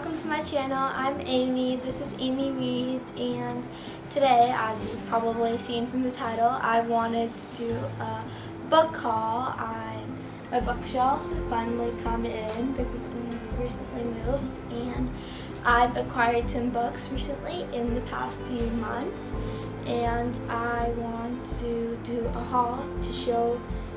welcome to my channel. I'm Amy. This is Amy Reads, and today, as you've probably seen from the title, I wanted to do a book haul. My bookshelves finally come in because we recently moved, and I've acquired some books recently in the past few months, and I want to do a haul to show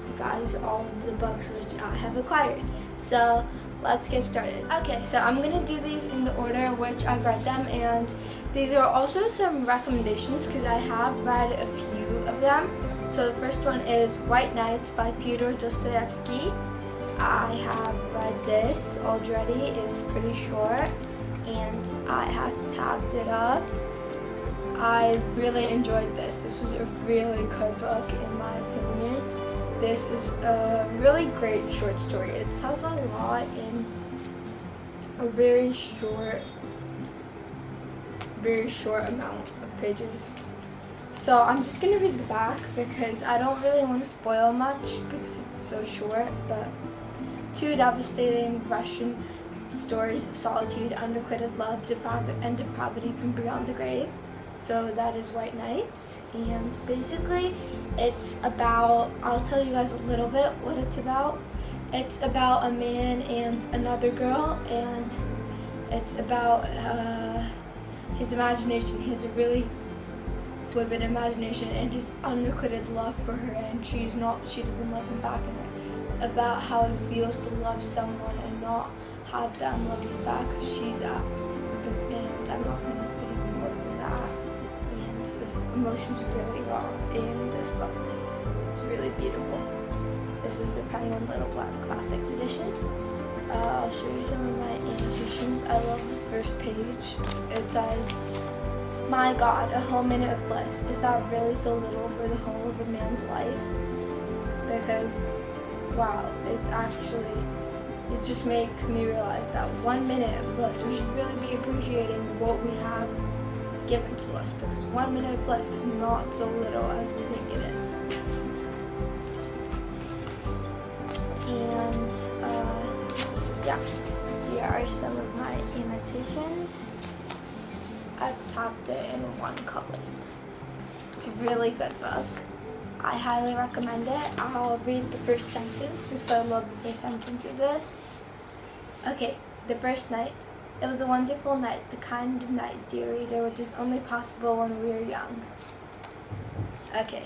you guys all of the books which I have acquired. So let's get started. Okay, so I'm gonna do these in the order which I've read them, and these are also some recommendations because I have read a few of them. So the first one is White Nights by Fyodor Dostoevsky. I have read this already. It's pretty short and I have tabbed it up. I really enjoyed this. This was a really good book in my opinion. This is a really great short story. It says a lot in a very short amount of pages. So I'm just gonna read the back because I don't really want to spoil much because it's so short. But two devastating Russian stories of solitude, unrequited love, and depravity from beyond the grave. So that is White Nights, and basically it's about, I'll tell you guys a little bit what it's about. It's about a man and another girl, and it's about his imagination. He has a really vivid imagination and his unrequited love for her, and she doesn't love him back in it. It's about how it feels to love someone and not have them love you back because she's out. And I'm not going to say more than that. The emotions are really raw in this book. It's really beautiful. This is the Penguin Little Black Classics edition. I'll show you some of my annotations. I love the first page. It says, "My God, a whole minute of bliss. Is that really so little for the whole of a man's life?" Because, wow, it just makes me realize that 1 minute of bliss, we should really be appreciating what we have given to us, because 1 minute of bliss is not so little as we think it is. And yeah, here are some of my annotations. I've topped it in one color. It's a really good book. I highly recommend it. I'll read the first sentence because I love the first sentence of this. Okay, the first night. It was a wonderful night, the kind of night, dear reader, which is only possible when we are young. Okay,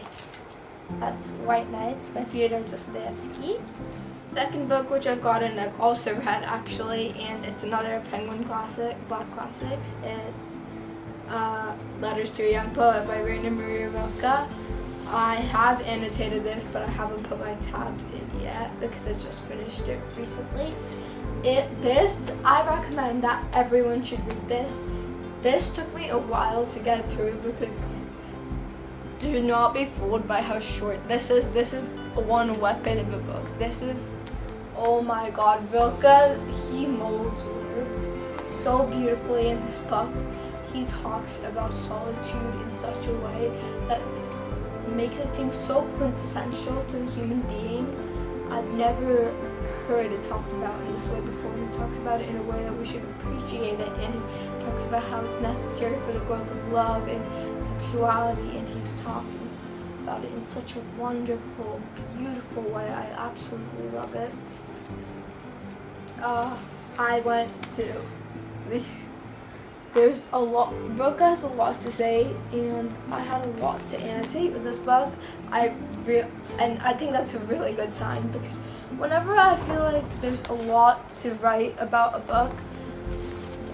that's White Nights by Fyodor Dostoevsky. Second book, which I've gotten, I've also read actually, and it's another Penguin classic, Black Classics, is Letters to a Young Poet by Rainer Maria Rilke. I have annotated this, but I haven't put my tabs in yet because I just finished it recently. I recommend that everyone should read this. This took me a while to get through because do not be fooled by how short this is. This is one weapon of a book. This is, oh my God, Rilke, he molds words so beautifully in this book. He talks about solitude in such a way that makes it seem so quintessential to the human being. I've never heard it talked about in this way before. He talks about it in a way that we should appreciate it, and he talks about how it's necessary for the growth of love and sexuality, and he's talking about it in such a wonderful, beautiful way. I absolutely love it. I went to there's a lot, Rilke has a lot to say, and I had a lot to annotate with this book. And I think that's a really good sign, because whenever I feel like there's a lot to write about a book,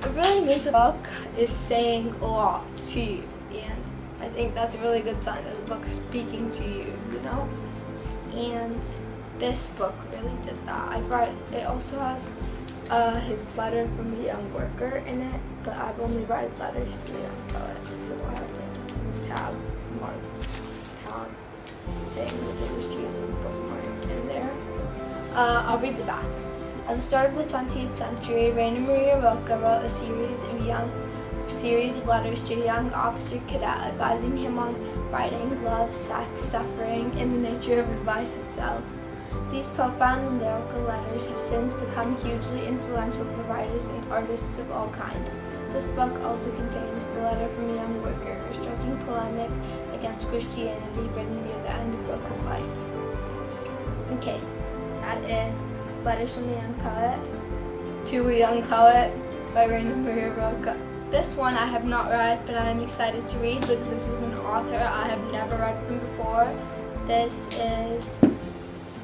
it really means the book is saying a lot to you, and I think that's a really good sign that the book's speaking to you, you know? And this book really did that. I've read, it also has his letter from a young worker in it, but I've only read Letters to a Young Poet, so I have a tab thing, which I just use as a bookmark in there. I'll read the back. At the start of the 20th century, Rainer Maria Rilke wrote a series of letters to a young officer cadet, advising him on writing, love, sex, suffering, and the nature of advice itself. These profound lyrical letters have since become hugely influential for writers and artists of all kinds. This book also contains the letter from a young worker, a striking polemic against Christianity written near the end of Rilke's life. Okay, that is Letters from a Young Poet to a Young Poet by Rainer Maria Rilke. This one I have not read, but I am excited to read because this is an author I have never read from before.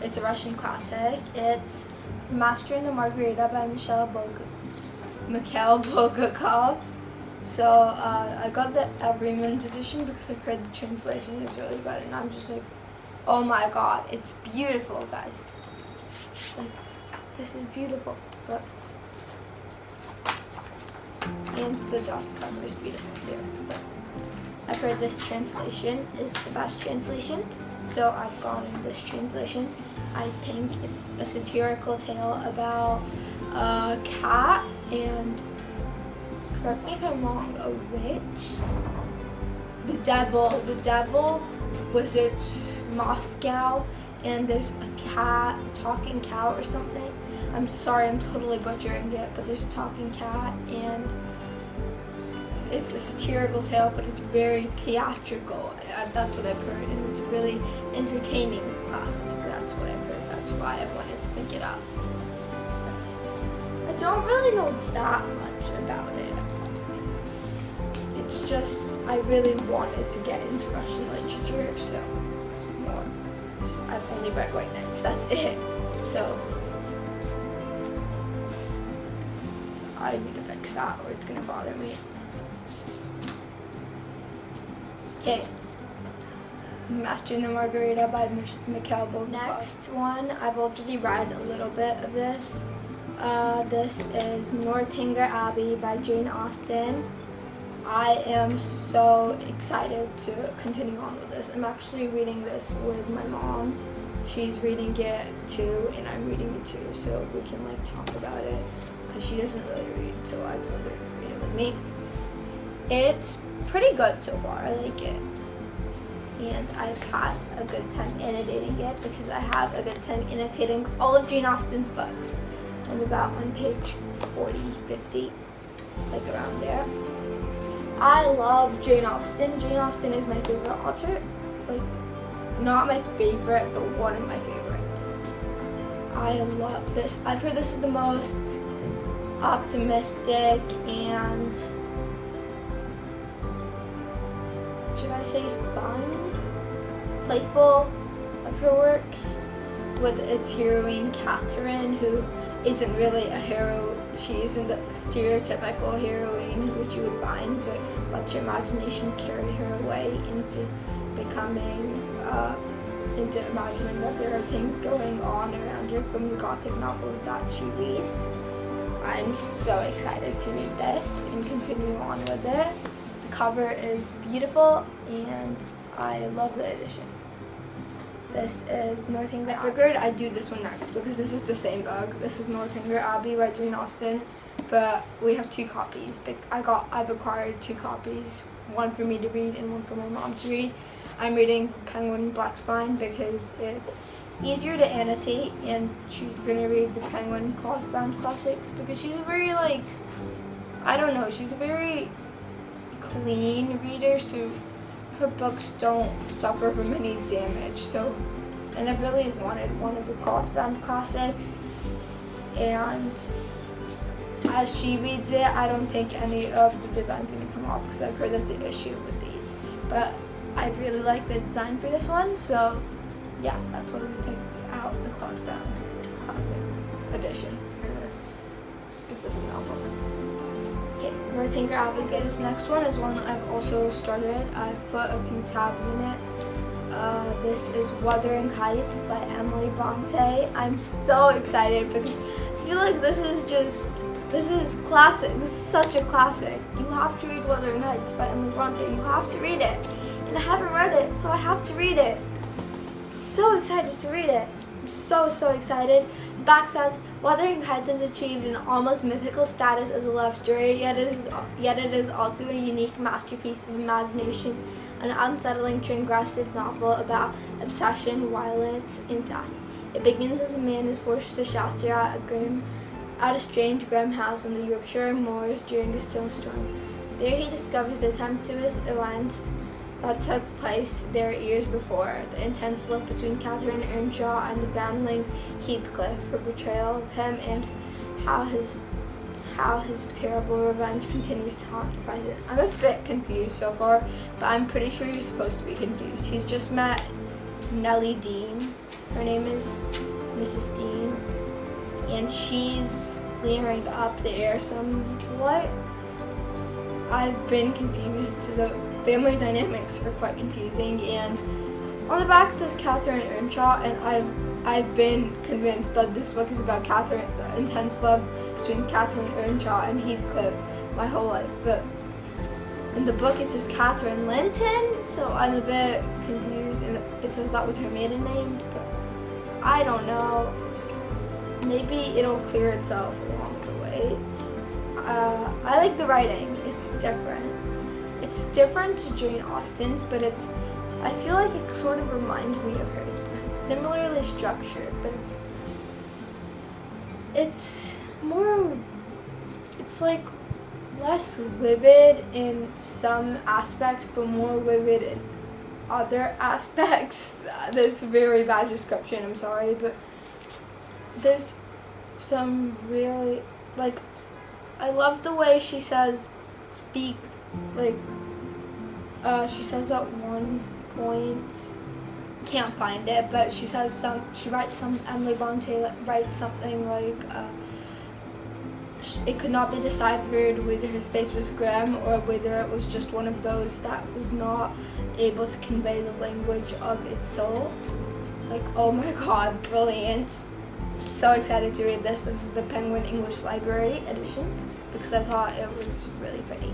It's a Russian classic. It's Master and the Margarita by Mikhail Bulgakov. So I got the Everyman's edition because I've heard the translation is really good, and I'm just like, oh my god, it's beautiful, guys. Like, this is beautiful, but and the dust cover is beautiful too. But I've heard this translation is the best translation, so I've gotten this translation. I think it's a satirical tale about a cat and, correct me if I'm wrong, a witch. The devil visits Moscow, and there's a cat, a talking cow or something. I'm sorry, I'm totally butchering it, but there's a talking cat, and it's a satirical tale, but it's very theatrical. That's what I've heard, and it's a really entertaining classic. That's what I've heard. That's why I wanted to pick it up. I don't really know that much about it. It's just I really wanted to get into Russian literature, so more. So I've only read White Nights. That's it. So I need to fix that, or it's gonna bother me. Okay. Master and the Margarita by Mikhail Bulgakov. Next one, I've already read a little bit of this. This is Northanger Abbey by Jane Austen. I am so excited to continue on with this. I'm actually reading this with my mom. She's reading it too, and I'm reading it too, so we can like talk about it, because she doesn't really read, so I told her to read it with me. It's pretty good so far. I like it. And I've had a good time annotating it because I have a good time annotating all of Jane Austen's books. I'm about on page 40, 50, like around there. I love Jane Austen. Jane Austen is my favorite author. Like, not my favorite, but one of my favorites. I love this. I've heard this is the most optimistic and, should I say, fun, playful of her works, with its heroine Catherine, who isn't really a hero. She isn't the stereotypical heroine which you would find, but lets your imagination carry her away into becoming, into imagining that there are things going on around her from the Gothic novels that she reads. I'm so excited to read this and continue on with it. The cover is beautiful, and I love the edition. This is Northanger Abbey. I figured I'd do this one next because this is the same book. This is Northanger Abbey by Jane Austen, but we have two copies. I've acquired two copies, one for me to read and one for my mom to read. I'm reading Penguin Black Spine because it's easier to annotate, and she's gonna read the Penguin Clausebound classics because she's a very she's a very clean reader, so her books don't suffer from any damage. So, and I really wanted one of the Clausebound classics, and as she reads it, I don't think any of the design's gonna come off because I've heard that's an issue with these. But I really like the design for this one, so yeah, that's why we picked out the Clausebound classic edition for this specific novel. Okay, Northanger Abbey. Okay, this next one is one I've also started. I've put a few tabs in it. This is Wuthering Heights by Emily Bronte. I'm so excited because I feel like this is classic. This is such a classic. You have to read Wuthering Heights by Emily Bronte. You have to read it. And I haven't read it, so I have to read it. I'm so excited to read it. I'm so excited. The back says, Wuthering Heights has achieved an almost mythical status as a love story, yet it is also a unique masterpiece of imagination, an unsettling transgressive novel about obsession, violence, and death. It begins as a man is forced to shelter at a strange grim house on the Yorkshire moors during a snowstorm. There he discovers the tempestuous alliance that took place there years before, the intense love between Catherine Earnshaw and the foundling Heathcliff, her betrayal of him, and how his terrible revenge continues to haunt the present. I'm a bit confused so far, but I'm pretty sure you're supposed to be confused. He's just met Nellie Dean. Her name is Mrs. Dean, and she's clearing up the air somewhat. I've been confused. The family dynamics are quite confusing, and on the back it says Catherine Earnshaw, and I've been convinced that this book is about Catherine, the intense love between Catherine Earnshaw and Heathcliff my whole life. But in the book it says Catherine Linton, so I'm a bit confused, and it says that was her maiden name, but I don't know. Maybe it'll clear itself along the way. I like the writing. It's different. It's different to Jane Austen's, but I feel like it sort of reminds me of hers because it's similarly structured, but it's like less vivid in some aspects, but more vivid in other aspects. That's a very bad description, I'm sorry, but there's some really, like, I love the way she says speak, like, she says at one point, can't find it, but she writes some, Emily Bronte writes something like, it could not be deciphered whether his face was grim or whether it was just one of those that was not able to convey the language of its soul. Like, oh my god, brilliant. So excited to read this. This is the Penguin English Library edition because I thought it was really pretty.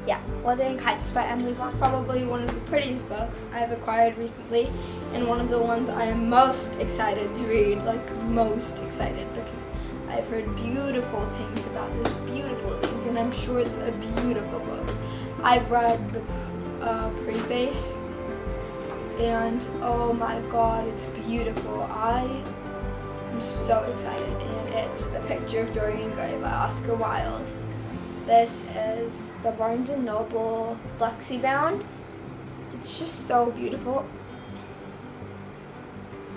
Yeah, Wuthering Heights by Emily. This is probably one of the prettiest books I've acquired recently, and one of the ones I am most excited to read, like most excited, because I've heard beautiful things about this, beautiful things, and I'm sure it's a beautiful book. I've read the preface, and oh my god, it's beautiful. I'm so excited, and it's The Picture of Dorian Gray by Oscar Wilde. This is the Barnes & Noble Flexibound. It's just so beautiful.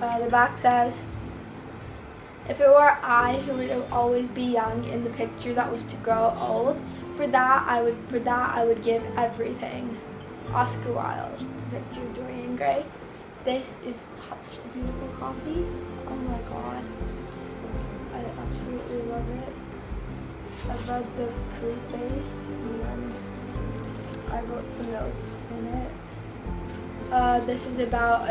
The back says, if it were I who would always be young in the picture that was to grow old, for that I would give everything. Oscar Wilde, Picture of Dorian Gray. This is such a beautiful copy. Oh my god. I absolutely love it. I've read the preface and I wrote some notes in it. This is about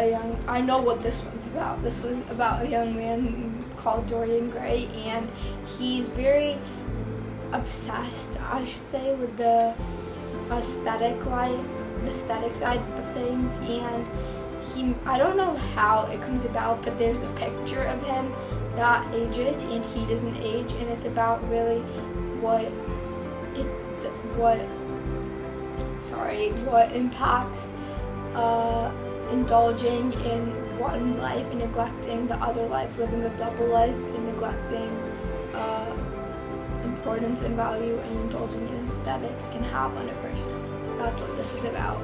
I know what this one's about. This was about a young man called Dorian Gray, and he's very obsessed, I should say, with the aesthetic life, the aesthetic side of things, and I don't know how it comes about, but there's a picture of him that ages and he doesn't age, and it's about really what impacts indulging in one life and neglecting the other life, living a double life and neglecting importance and value and indulging in aesthetics can have on a person. That's what this is about.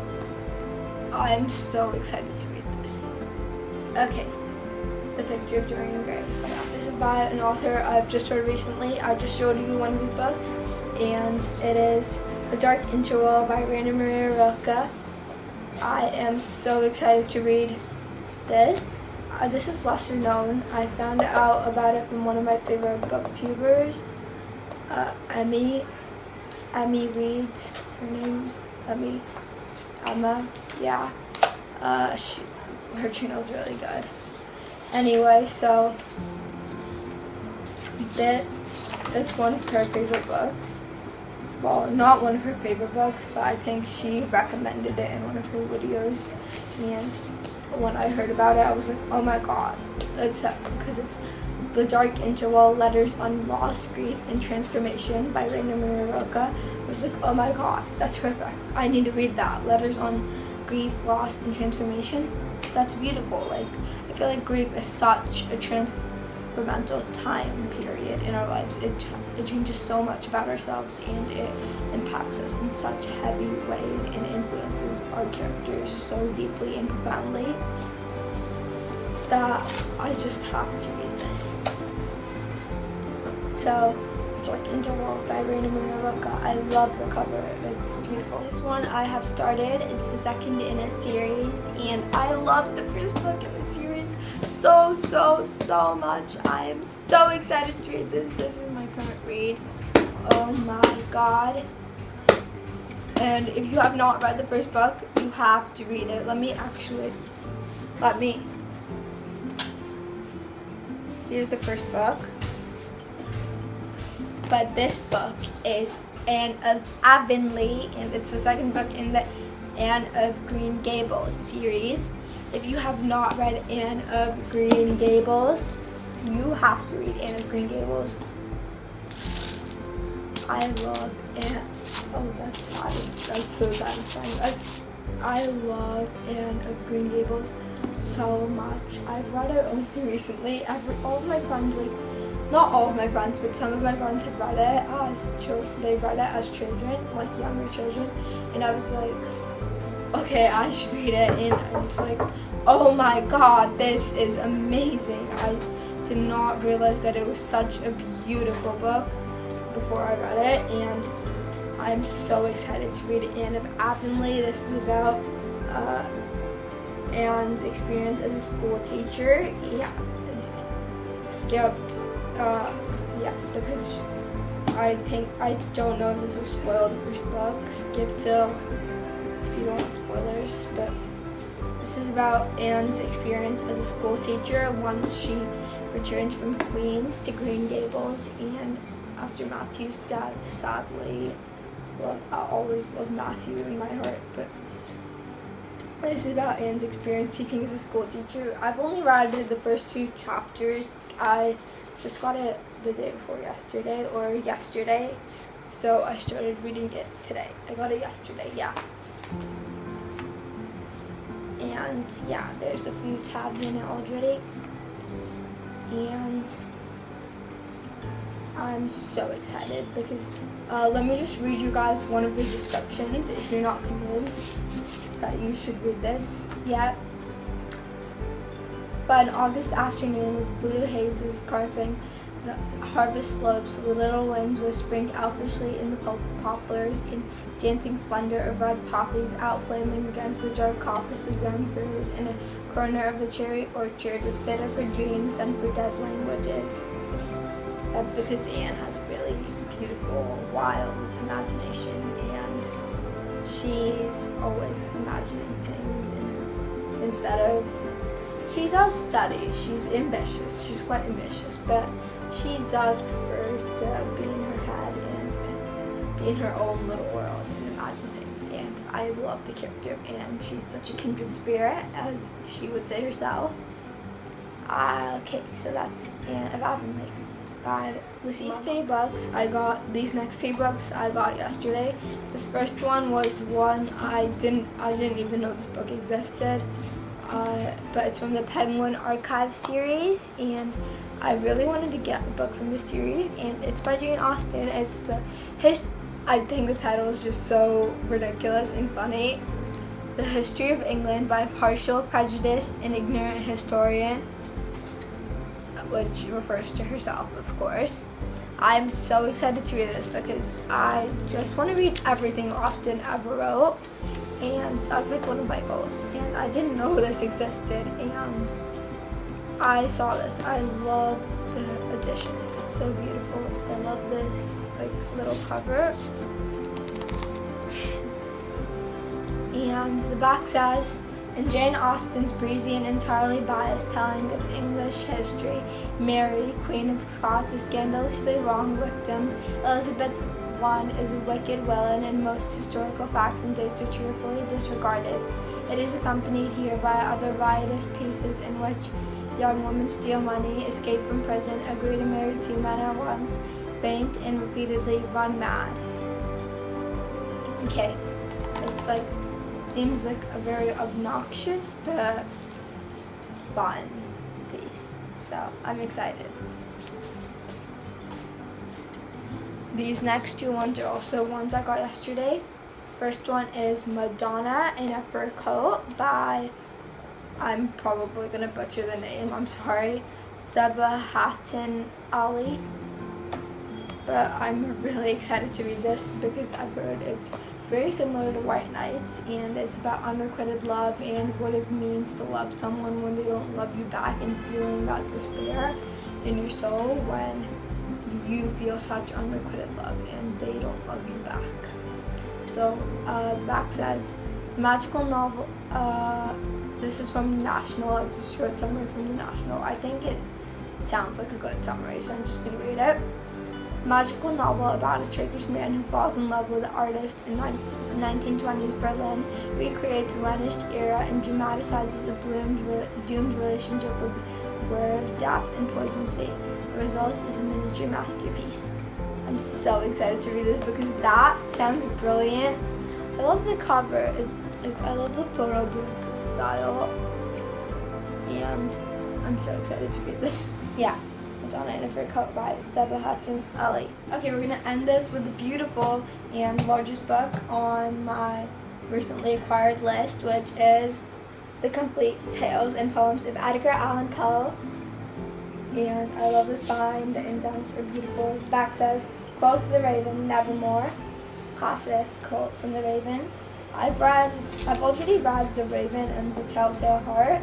I'm so excited to read this. Okay, The Picture of Dorian Gray. This is by an author I've just read recently. I just showed you one of his books, and it is The Dark Interval by Rainer Maria Rilke. I am so excited to read this. This is lesser known. I found out about it from one of my favorite booktubers, Emmy reads. Her name's Emma. Yeah. Her channel's really good. Anyway, so it's one of her favorite books. Well, not one of her favorite books, but I think she recommended it in one of her videos. And when I heard about it, I was like, oh my god. Because it's The Dark Interval, Letters on Loss, Grief, and Transformation by Rainer Maria Rilke. I was like, oh my god, that's perfect. I need to read that. Letters on Grief, Loss, and Transformation. that's beautiful. Like, I feel like grief is such a transformational time period in our lives. It changes so much about ourselves, and it impacts us in such heavy ways and influences our characters so deeply and profoundly that I just have to read this. So, it's like Interworld by Raina Maria Roca. I love the cover. It's beautiful. This one I have started. It's the second in a series, and I love the first book in the series so much. I am so excited to read this. This is my current read. Oh my god. And if you have not read the first book, you have to read it. Here's the first book. But this book is Anne of Avonlea, and it's the second book in the Anne of Green Gables series. If you have not read Anne of Green Gables, you have to read Anne of Green Gables. I love Anne. Oh, that's sad. That's so satisfying. I love Anne of Green Gables so much. I've read it only recently. All of my friends, like, not all of my friends, but some of my friends have read it as they read it as children, like younger children, and I was like, okay, I should read it, and I was like, oh my god, this is amazing. I did not realize that it was such a beautiful book before I read it, and I'm so excited to read Anne of Avonlea. This is about Anne's experience as a school teacher. Because I don't know if this will spoil the first book. Skip till if you don't want spoilers, but this is about Anne's experience as a school teacher once she returns from Queens to Green Gables, and after Matthew's death, sadly. Well, I always love Matthew in my heart, but this is about Anne's experience teaching as a school teacher. I've only read the first 2 chapters. I just got it the day before yesterday, so I started reading it today. I got it yesterday, yeah. And yeah, there's a few tabs in it already, and I'm so excited because let me just read you guys one of the descriptions if you're not convinced that you should read this yet. By an August afternoon with blue hazes scarfing the harvest slopes, the little winds whispering elfishly in the poplars, in dancing splendor of red poppies outflaming against the dark coppice of young firs in a corner of the cherry orchard was fitter for dreams than for dead languages. That's because Anne has a really beautiful, wild imagination, and she's always imagining things instead of. She does study. She's ambitious. She's quite ambitious, but she does prefer to be in her head and be in her own little world and imagine things. And I love the character of Anne. She's such a kindred spirit, as she would say herself. Okay, so that's Anne of Avonlea. These 3 books I got. These next 3 books I got yesterday. This first one was one I didn't even know this book existed. But it's from the Penguin Archive series, and I really wanted to get a book from this series, and it's by Jane Austen. It's I think the title is just so ridiculous and funny. The History of England by a partial, prejudiced, and ignorant historian, which refers to herself, of course. I'm so excited to read this because I just want to read everything Austen ever wrote, and that's like one of my goals. And I didn't know this existed, and I saw this. I love the edition. It's so beautiful. I love this like little cover. And the back says, in Jane Austen's breezy and entirely biased telling of English history, Mary, Queen of Scots, is scandalously wrong victims. Elizabeth I is a wicked villain, and most historical facts and dates are cheerfully disregarded. It is accompanied here by other riotous pieces in which young women steal money, escape from prison, agree to marry 2 men at once, faint, and repeatedly run mad. Okay, it's like, seems like a very obnoxious but fun piece. So I'm excited. These next two ones are also ones I got yesterday. First one is Madonna in a Fur Coat by, I'm probably gonna butcher the name, I'm sorry, Zebahattin Ali. But I'm really excited to read this because I've heard it's very similar to White Nights, and it's about unrequited love and what it means to love someone when they don't love you back, and feeling that despair in your soul when you feel such unrequited love and they don't love you back. So the back says, magical novel, this is from National, it's a short summary from the National. I think it sounds like a good summary, so I'm just going to read it. Magical novel about a Turkish man who falls in love with an artist in 1920s Berlin, recreates a vanished era and dramatizes a doomed relationship with word, depth, and poignancy. The result is a miniature masterpiece. I'm so excited to read this because that sounds brilliant. I love the cover. I love the photo book style, and I'm so excited to read this. Yeah. Madonna in a Fur Coat by Zebahattin Ali. Okay, we're gonna end this with the beautiful and largest book on my recently acquired list, which is The Complete Tales and Poems of Edgar Allan Poe. And I love the spine, the indents are beautiful. The back says, quote from the Raven, nevermore. Classic quote from the Raven. I've already read The Raven and The Telltale Heart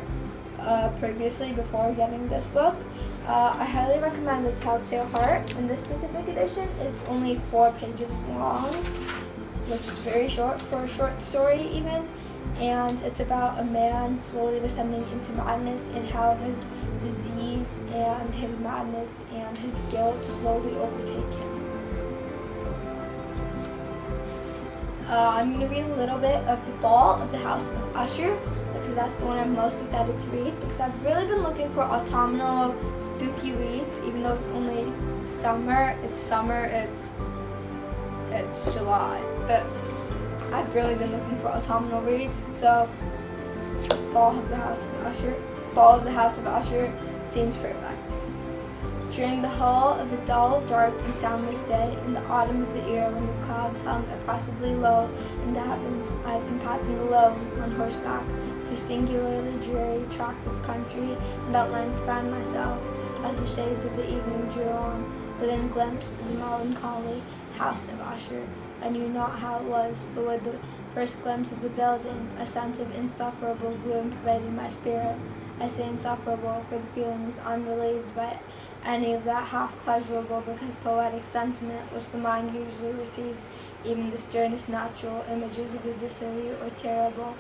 previously before getting this book. I highly recommend The Telltale Heart. In this specific edition, it's only 4 pages long, which is very short for a short story even. And it's about a man slowly descending into madness and how his disease and his madness and his guilt slowly overtake him. I'm going to read a little bit of The Fall of the House of Usher because that's the one I'm most excited to read, because I've really been looking for autumnal spooky reads, even though it's only summer. It's July, but I've really been looking for autumnal reads. So Fall of the House of Usher seems perfect. During the hull of a dull, dark, and soundless day, in the autumn of the year, when the clouds hung oppressively low in the heavens, I had been passing alone, on horseback, through singularly dreary tract of country, and at length found myself, as the shades of the evening drew on, within a glimpse of the melancholy House of Usher. I knew not how it was, but with the first glimpse of the building, a sense of insufferable gloom pervaded my spirit. I say insufferable, for the feeling was unrelieved by any of that half-pleasurable because poetic sentiment which the mind usually receives, even the sternest natural images of the dissolute or terrible.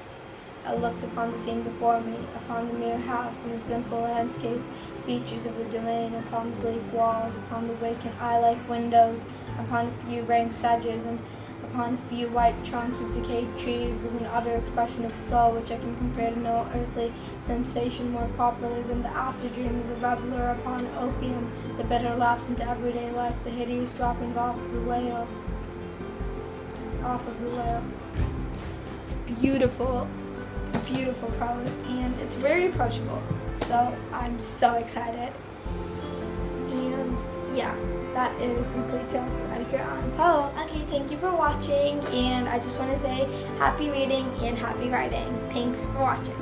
I looked upon the scene before me, upon the mere house and the simple landscape features of the domain, upon the bleak walls, upon the vacant eye-like windows, upon a few rank sedges, and upon a few white trunks of decayed trees, with an utter expression of soul which I can compare to no earthly sensation more properly than the after-dream of the reveller upon opium, the bitter lapse into everyday life, the hideous dropping off of the whale. It's beautiful prose, and it's very approachable, so I'm so excited. And yeah, that is The Complete Tales of Edgar Allan Poe. Okay, thank you for watching, and I just want to say happy reading and happy writing. Thanks for watching.